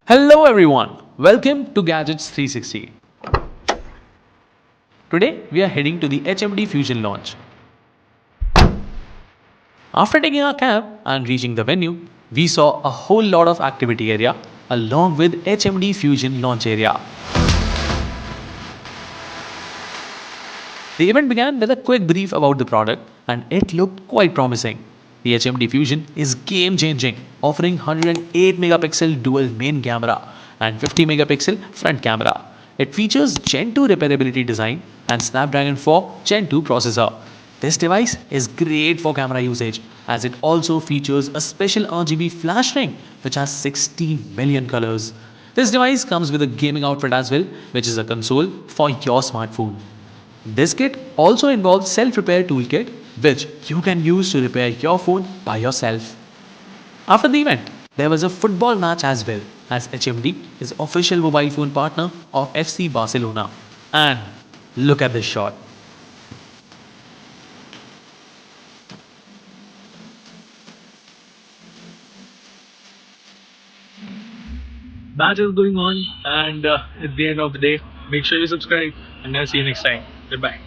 Hello everyone, welcome to Gadgets 360. Today we are heading to the HMD Fusion launch. After taking our cab and reaching the venue, we saw a whole lot of activity area along with HMD Fusion launch area. The event began with a quick brief about the product and it looked quite promising. The HMD Fusion is game changing, offering 108 megapixel dual main camera and 50 megapixel front camera. It features Gen 2 repairability design and Snapdragon 4 Gen 2 processor. This device is great for camera usage as it also features a special RGB flash ring which has 60 million colors. This device comes with a gaming outfit as well, which is a console for your smartphone. This kit also involves self-repair toolkit which you can use to repair your phone by yourself. After the event, there was a football match as well as HMD is official mobile phone partner of FC Barcelona. And look at this shot. Match is going on and it's the end of the day. Make sure you subscribe and I'll see you next time. Goodbye.